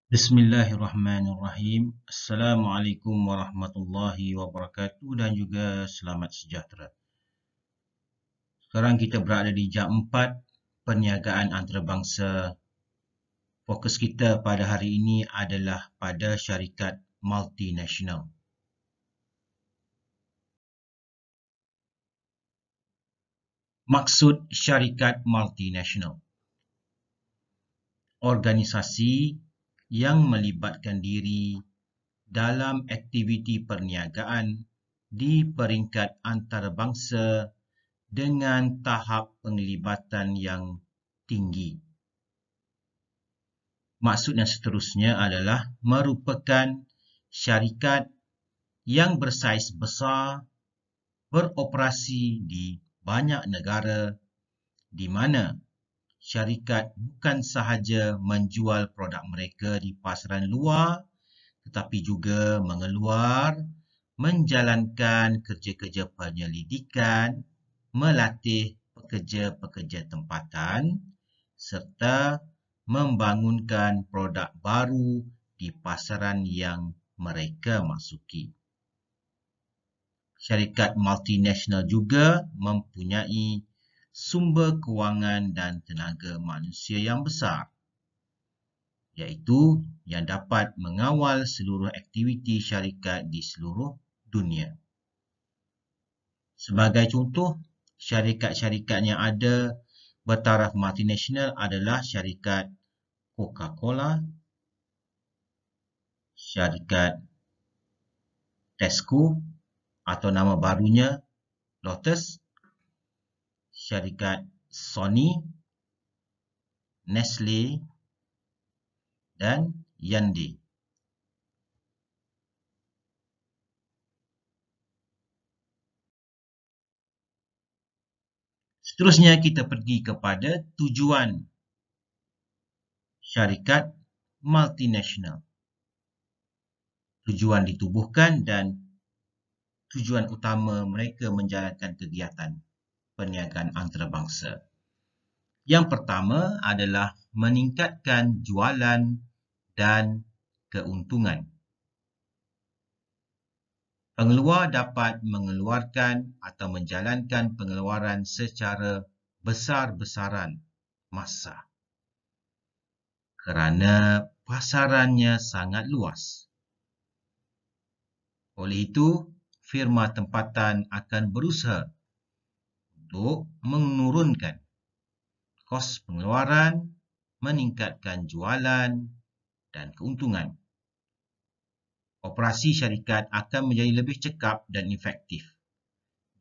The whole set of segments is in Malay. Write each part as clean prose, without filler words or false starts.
Bismillahirrahmanirrahim. Assalamualaikum warahmatullahi wabarakatuh dan juga selamat sejahtera. Sekarang kita berada di jam 4 perniagaan antarabangsa. Fokus kita pada hari ini adalah pada syarikat multinasional. Maksud syarikat multinasional: organisasi yang melibatkan diri dalam aktiviti perniagaan di peringkat antarabangsa dengan tahap penglibatan yang tinggi. Maksud yang seterusnya adalah merupakan syarikat yang bersaiz besar, beroperasi di banyak negara, di mana syarikat bukan sahaja menjual produk mereka di pasaran luar, tetapi juga mengeluar, menjalankan kerja-kerja penyelidikan, melatih pekerja-pekerja tempatan serta membangunkan produk baru di pasaran yang mereka masuki. Syarikat multinasional juga mempunyai sumber kewangan dan tenaga manusia yang besar, iaitu yang dapat mengawal seluruh aktiviti syarikat di seluruh dunia. Sebagai contoh, syarikat-syarikat yang ada bertaraf multinasional adalah syarikat Coca-Cola, syarikat Tesco atau nama barunya Lotus, syarikat Sony, Nestle dan Hyundai. Seterusnya kita pergi kepada tujuan syarikat multinasional. Tujuan ditubuhkan dan tujuan utama mereka menjalankan kegiatan perniagaan antarabangsa. Yang pertama adalah meningkatkan jualan dan keuntungan. Pengeluar dapat mengeluarkan atau menjalankan pengeluaran secara besar-besaran masa kerana pasarannya sangat luas. Oleh itu, firma tempatan akan berusaha untuk menurunkan kos pengeluaran, meningkatkan jualan dan keuntungan. Operasi syarikat akan menjadi lebih cekap dan efektif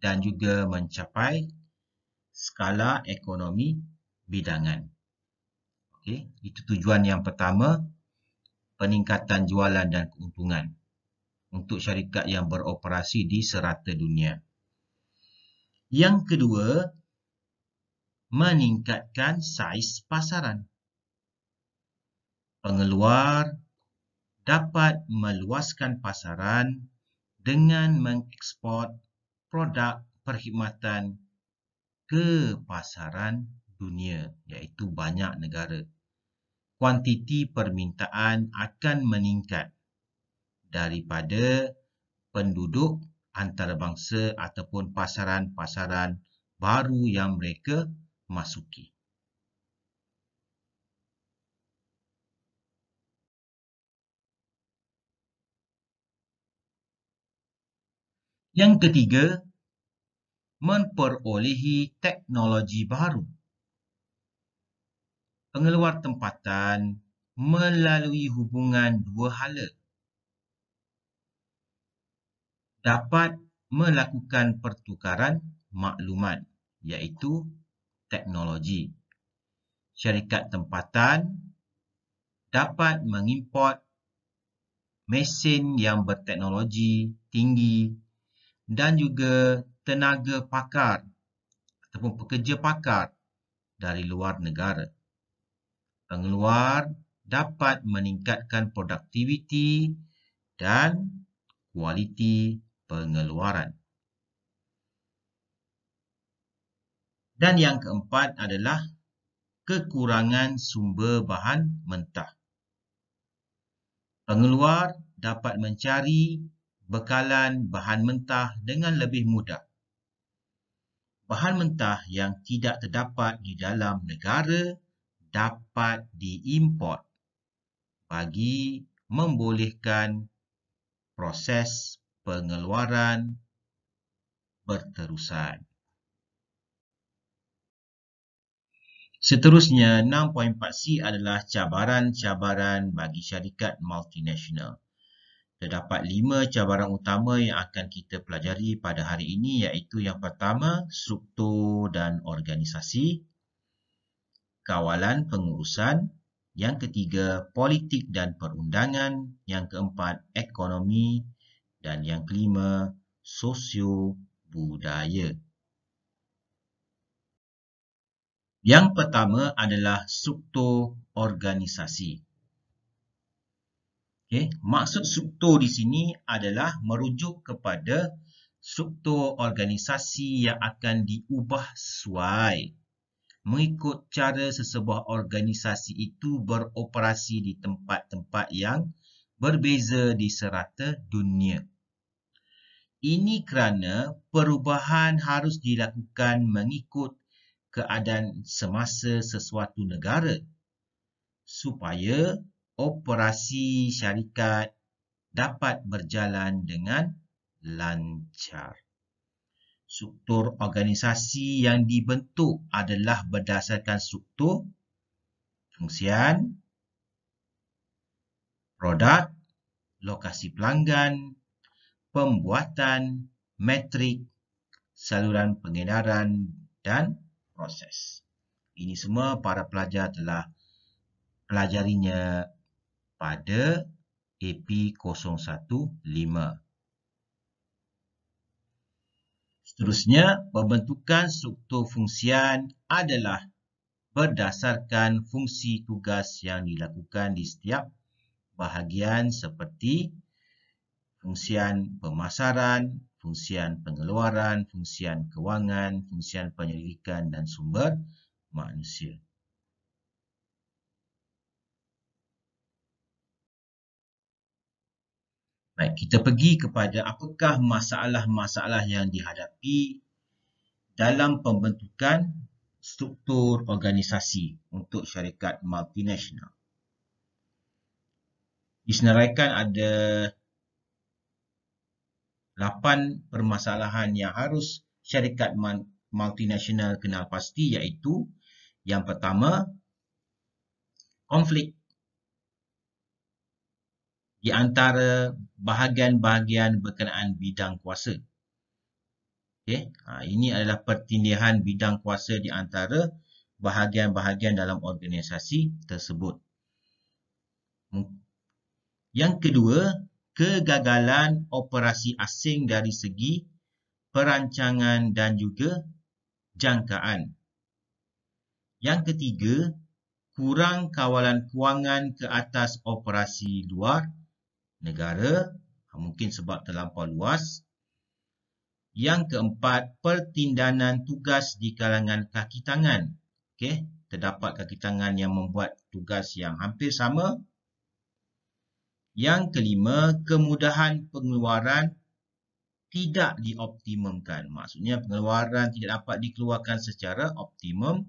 dan juga mencapai skala ekonomi bidangan. Okey, itu tujuan yang pertama, peningkatan jualan dan keuntungan untuk syarikat yang beroperasi di serata dunia. Yang kedua, meningkatkan saiz pasaran. Pengeluar dapat meluaskan pasaran dengan mengeksport produk perkhidmatan ke pasaran dunia, iaitu banyak negara. Kuantiti permintaan akan meningkat daripada penduduk antarabangsa ataupun pasaran-pasaran baru yang mereka masuki. Yang ketiga, memperolehi teknologi baru. Pengeluar tempatan melalui hubungan dua hala dapat melakukan pertukaran maklumat, iaitu teknologi. Syarikat tempatan dapat mengimport mesin yang berteknologi tinggi dan juga tenaga pakar ataupun pekerja pakar dari luar negara. Pengeluar dapat meningkatkan produktiviti dan kualiti pengeluaran. Dan yang keempat adalah kekurangan sumber bahan mentah. Pengeluar dapat mencari bekalan bahan mentah dengan lebih mudah. Bahan mentah yang tidak terdapat di dalam negara dapat diimport bagi membolehkan proses pengeluaran berterusan. Seterusnya, 6.4C adalah cabaran-cabaran bagi syarikat multinasional. Terdapat 5 cabaran utama yang akan kita pelajari pada hari ini, iaitu yang pertama, struktur dan organisasi, kawalan pengurusan, yang ketiga, politik dan perundangan, yang keempat, ekonomi, dan yang kelima, sosio-budaya. Yang pertama adalah struktur organisasi. Okay. Maksud struktur di sini adalah merujuk kepada struktur organisasi yang akan diubah sesuai mengikut cara sesebuah organisasi itu beroperasi di tempat-tempat yang berbeza di serata dunia. Ini kerana perubahan harus dilakukan mengikut keadaan semasa sesuatu negara supaya operasi syarikat dapat berjalan dengan lancar. Struktur organisasi yang dibentuk adalah berdasarkan struktur fungsian, produk, lokasi pelanggan, pembuatan, metrik, saluran pengedaran dan proses. Ini semua para pelajar telah pelajarinya pada AP015. Seterusnya, pembentukan struktur fungsian adalah berdasarkan fungsi tugas yang dilakukan di setiap bahagian seperti fungsian pemasaran, fungsian pengeluaran, fungsian kewangan, fungsian penyelidikan dan sumber manusia. Baik, kita pergi kepada apakah masalah-masalah yang dihadapi dalam pembentukan struktur organisasi untuk syarikat multinasional. Disenaraikan ada 8 permasalahan yang harus syarikat multinasional kenal pasti, iaitu yang pertama, konflik di antara bahagian-bahagian berkenaan bidang kuasa. Okay. Ini adalah pertindihan bidang kuasa di antara bahagian-bahagian dalam organisasi tersebut. Yang kedua, kegagalan operasi asing dari segi perancangan dan juga jangkaan. Yang ketiga, kurang kawalan kewangan ke atas operasi luar negara, mungkin sebab terlampau luas. Yang keempat, pertindanan tugas di kalangan kaki tangan. Okey, terdapat kaki tangan yang membuat tugas yang hampir sama. Yang kelima, kemudahan pengeluaran tidak dioptimumkan. Maksudnya pengeluaran tidak dapat dikeluarkan secara optimum.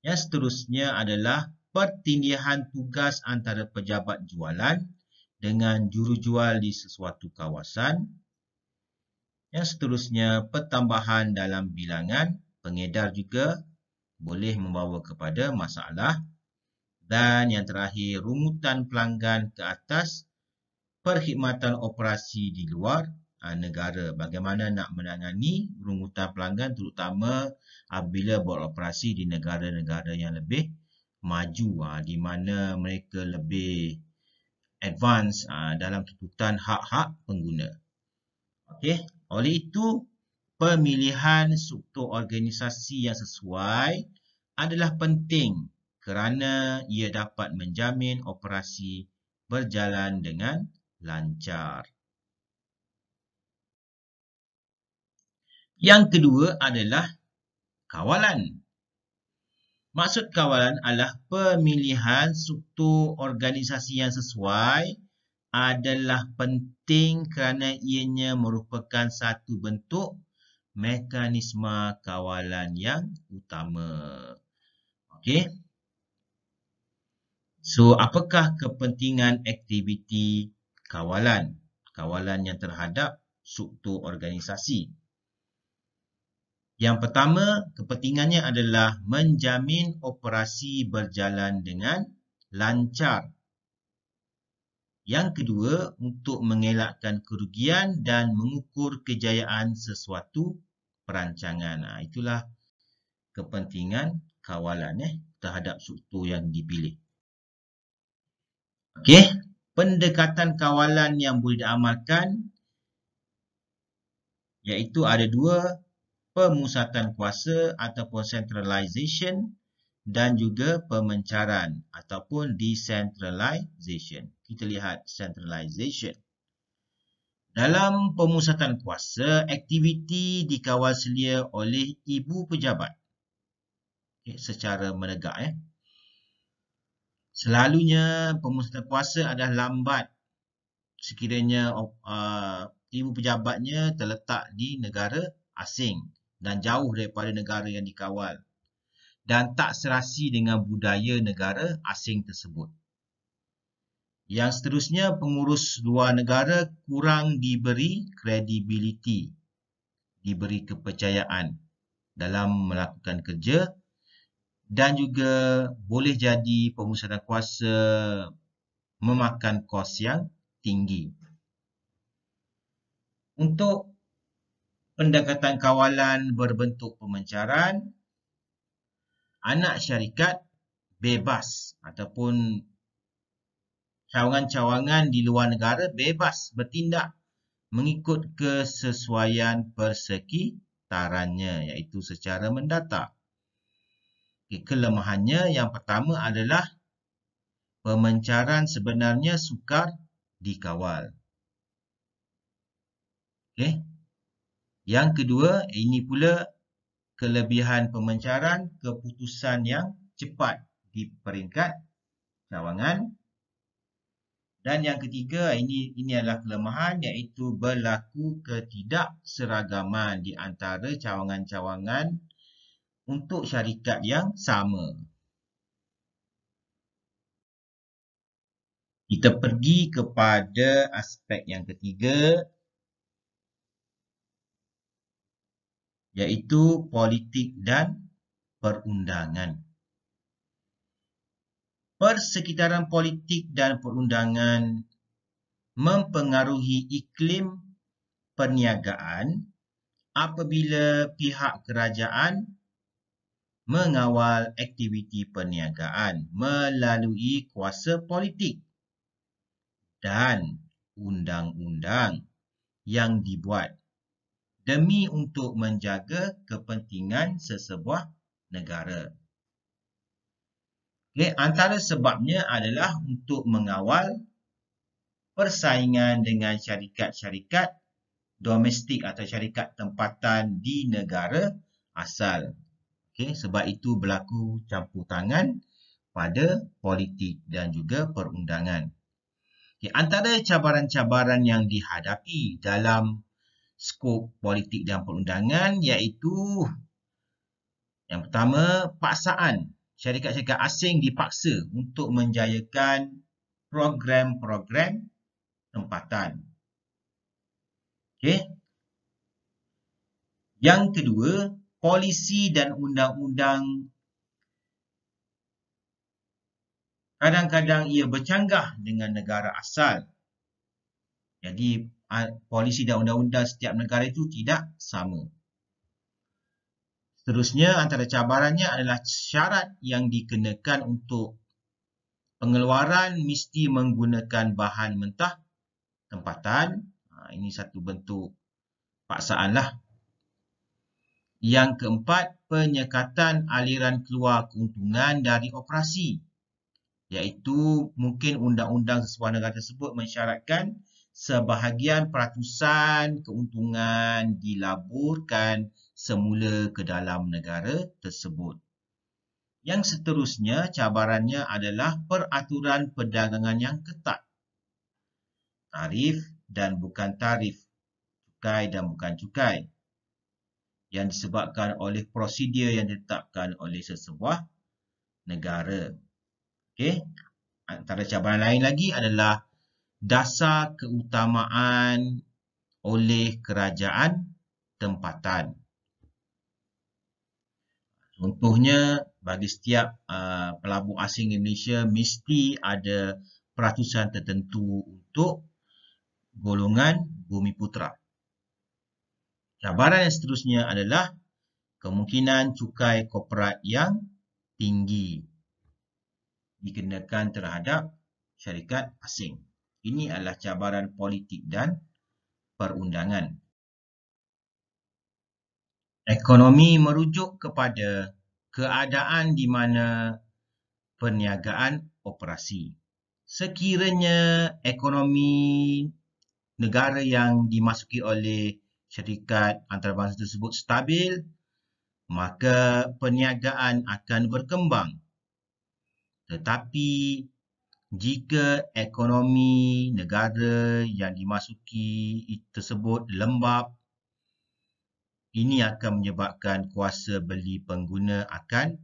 Yang seterusnya adalah pertindihan tugas antara pejabat jualan dengan jurujual di sesuatu kawasan. Yang seterusnya, pertambahan dalam bilangan pengedar juga boleh membawa kepada masalah. Dan yang terakhir, rungutan pelanggan ke atas perkhidmatan operasi di luar negara. Bagaimana nak menangani rungutan pelanggan terutama apabila beroperasi di negara-negara yang lebih maju, di mana mereka lebih advance dalam tuntutan hak-hak pengguna. Okey, oleh itu pemilihan struktur organisasi yang sesuai adalah penting kerana ia dapat menjamin operasi berjalan dengan lancar. Yang kedua adalah kawalan. Maksud kawalan adalah pemilihan struktur organisasi yang sesuai adalah penting kerana ianya merupakan satu bentuk mekanisme kawalan yang utama. Okey. So, apakah kepentingan aktiviti kawalan? Kawalan yang terhadap struktur organisasi. Yang pertama, kepentingannya adalah menjamin operasi berjalan dengan lancar. Yang kedua, untuk mengelakkan kerugian dan mengukur kejayaan sesuatu perancangan. Itulah kepentingan kawalan terhadap struktur yang dipilih. Okey, pendekatan kawalan yang boleh diamalkan iaitu ada dua, pemusatan kuasa ataupun centralization dan juga pemencaran ataupun decentralization. Kita lihat centralization. Dalam pemusatan kuasa, aktiviti dikawal selia oleh ibu pejabat. Secara menegak. Selalunya pemusatan kuasa adalah lambat sekiranya ibu pejabatnya terletak di negara asing dan jauh daripada negara yang dikawal dan tak serasi dengan budaya negara asing tersebut. Yang seterusnya, pengurus luar negara kurang diberi kredibiliti, diberi kepercayaan dalam melakukan kerja dan juga boleh jadi pemusatan kuasa memakan kos yang tinggi. Untuk pendekatan kawalan berbentuk pemencaran, anak syarikat bebas ataupun cawangan-cawangan di luar negara bebas bertindak mengikut kesesuaian persekitarannya, iaitu secara mendata. Kelemahannya yang pertama adalah pemencaran sebenarnya sukar dikawal. Okey. Yang kedua, ini pula kelebihan pemencaran, keputusan yang cepat di peringkat cawangan. Dan yang ketiga, ini adalah kelemahan, iaitu berlaku ketidakseragaman di antara cawangan-cawangan untuk syarikat yang sama. Kita pergi kepada aspek yang ketiga, iaitu politik dan perundangan. Persekitaran politik dan perundangan mempengaruhi iklim perniagaan apabila pihak kerajaan mengawal aktiviti perniagaan melalui kuasa politik dan undang-undang yang dibuat demi untuk menjaga kepentingan sesebuah negara. Okay, antara sebabnya adalah untuk mengawal persaingan dengan syarikat-syarikat domestik atau syarikat tempatan di negara asal. Okay, sebab itu berlaku campur tangan pada politik dan juga perundangan. Okay, antara cabaran-cabaran yang dihadapi dalam skop politik dan perundangan iaitu yang pertama, paksaan. Syarikat-syarikat asing dipaksa untuk menjayakan program-program tempatan. Okey. Yang kedua, polisi dan undang-undang kadang-kadang ia bercanggah dengan negara asal. Jadi, polisi dan undang-undang setiap negara itu tidak sama. Seterusnya, antara cabarannya adalah syarat yang dikenakan untuk pengeluaran mesti menggunakan bahan mentah tempatan. Ini satu bentuk paksaan lah. Yang keempat, penyekatan aliran keluar keuntungan dari operasi. Iaitu mungkin undang-undang sesebuah negara tersebut mensyaratkan sebahagian peratusan keuntungan dilaburkan semula ke dalam negara tersebut. Yang seterusnya, cabarannya adalah peraturan perdagangan yang ketat. Tarif dan bukan tarif, cukai dan bukan cukai, yang disebabkan oleh prosedur yang ditetapkan oleh sesebuah negara. Okey, antara cabaran lain lagi adalah dasar keutamaan oleh kerajaan tempatan. Contohnya, bagi setiap pelabur asing di Malaysia mesti ada peratusan tertentu untuk golongan bumi putera. Cabaran yang seterusnya adalah kemungkinan cukai korporat yang tinggi dikenakan terhadap syarikat asing. Ini adalah cabaran politik dan perundangan. Ekonomi merujuk kepada keadaan di mana perniagaan operasi. Sekiranya ekonomi negara yang dimasuki oleh syarikat antarabangsa tersebut stabil, maka perniagaan akan berkembang. Tetapi jika ekonomi negara yang dimasuki tersebut lembab, ini akan menyebabkan kuasa beli pengguna akan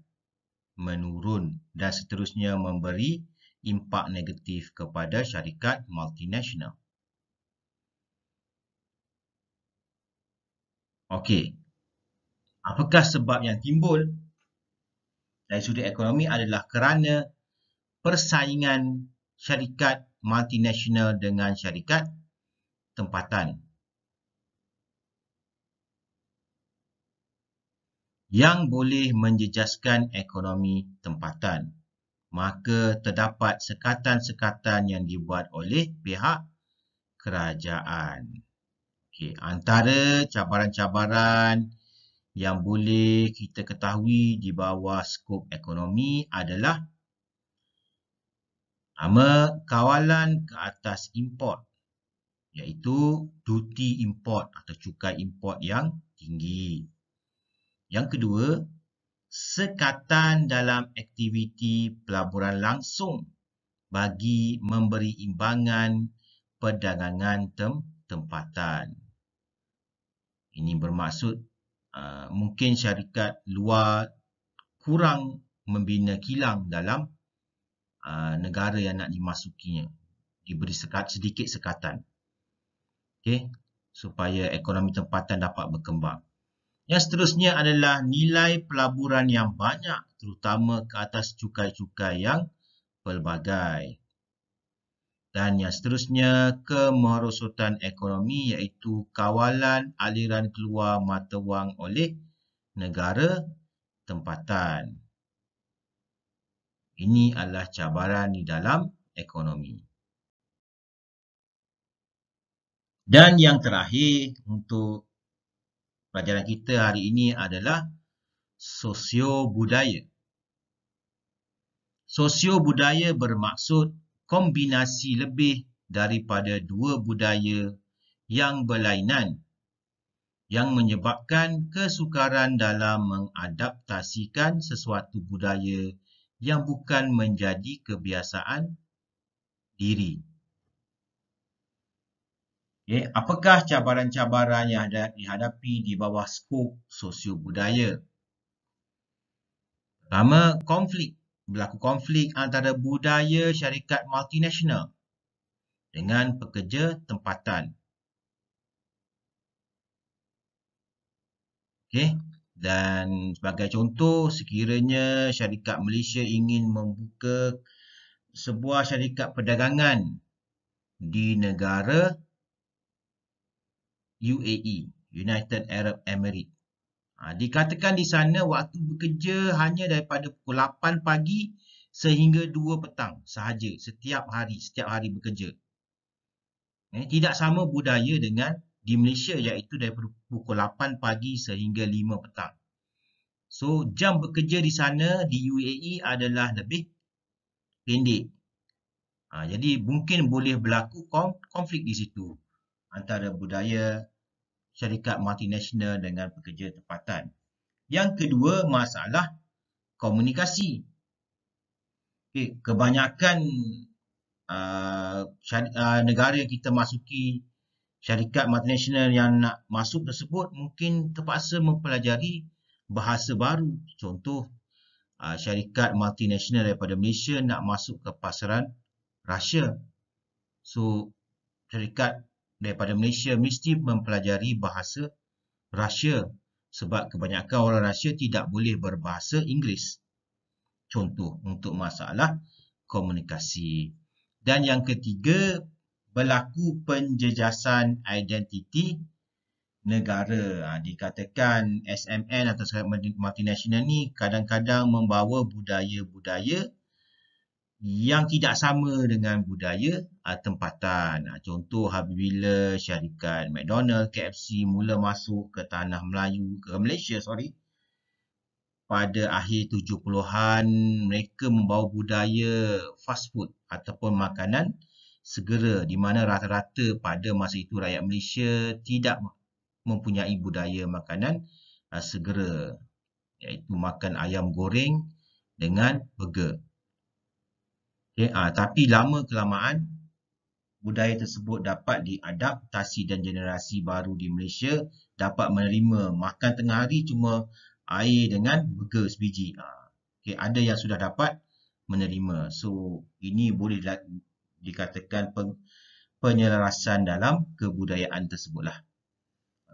menurun dan seterusnya memberi impak negatif kepada syarikat multinasional. Okey, apakah sebab yang timbul dari sudut ekonomi adalah kerana persaingan syarikat multinasional dengan syarikat tempatan yang boleh menjejaskan ekonomi tempatan. Maka terdapat sekatan-sekatan yang dibuat oleh pihak kerajaan. Okey, antara cabaran-cabaran yang boleh kita ketahui di bawah skop ekonomi adalah pertama, kawalan ke atas import, iaitu duty import atau cukai import yang tinggi. Yang kedua, sekatan dalam aktiviti pelaburan langsung bagi memberi imbangan perdagangan tempatan. Ini bermaksud mungkin syarikat luar kurang membina kilang dalam negara yang nak dimasukinya. Diberi sedikit sekatan. Okey, supaya ekonomi tempatan dapat berkembang. Yang seterusnya adalah nilai pelaburan yang banyak, terutama ke atas cukai-cukai yang pelbagai. Dan yang seterusnya, kemerosotan ekonomi iaitu kawalan aliran keluar mata wang oleh negara tempatan. Ini adalah cabaran di dalam ekonomi. Dan yang terakhir untuk pelajaran kita hari ini adalah sosio-budaya. Sosio-budaya bermaksud kombinasi lebih daripada dua budaya yang berlainan yang menyebabkan kesukaran dalam mengadaptasikan sesuatu budaya yang bukan menjadi kebiasaan diri. Okay, apakah cabaran-cabaran yang dihadapi di bawah skop sosio-budaya? Pertama, berlaku konflik antara budaya syarikat multinasional dengan pekerja tempatan. Okey, dan sebagai contoh, sekiranya syarikat Malaysia ingin membuka sebuah syarikat perdagangan di negara UAE, United Arab Emirates. Dikatakan di sana waktu bekerja hanya daripada pukul 8 pagi sehingga 2 petang sahaja setiap hari bekerja. Tidak sama budaya dengan di Malaysia iaitu daripada pukul 8 pagi sehingga 5 petang. So, jam bekerja di sana di UAE adalah lebih pendek. Jadi, mungkin boleh berlaku konflik di situ antara budaya syarikat multinasional dengan pekerja tempatan. Yang kedua, masalah komunikasi. Okay, kebanyakan negara yang kita masuki, syarikat multinasional yang nak masuk tersebut mungkin terpaksa mempelajari bahasa baru. Contoh, syarikat multinasional daripada Malaysia nak masuk ke pasaran Russia. So, syarikat daripada Malaysia mesti mempelajari bahasa Russia sebab kebanyakan orang Russia tidak boleh berbahasa Inggeris. Contoh, untuk masalah komunikasi. Dan yang ketiga, berlaku penjejasan identiti negara. Dikatakan SMN atau syarikat multinasional ni kadang-kadang membawa budaya-budaya yang tidak sama dengan budaya tempatan. Contoh, apabila syarikat McDonald, KFC mula masuk ke tanah Melayu, ke Malaysia, pada akhir 70-an, mereka membawa budaya fast food ataupun makanan segera, di mana rata-rata pada masa itu rakyat Malaysia tidak mempunyai budaya makanan segera, iaitu makan ayam goreng dengan burger. Okay, tapi lama kelamaan budaya tersebut dapat diadaptasi dan generasi baru di Malaysia dapat menerima makan tengah hari cuma air dengan burger sebiji. Okay, ada yang sudah dapat menerima. So, ini boleh dikatakan penyelarasan dalam kebudayaan tersebutlah.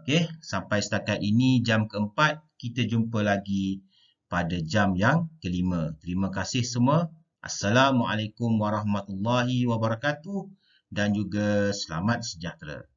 Okay, sampai setakat ini jam keempat. Kita jumpa lagi pada jam yang kelima. Terima kasih semua. Assalamualaikum warahmatullahi wabarakatuh dan juga selamat sejahtera.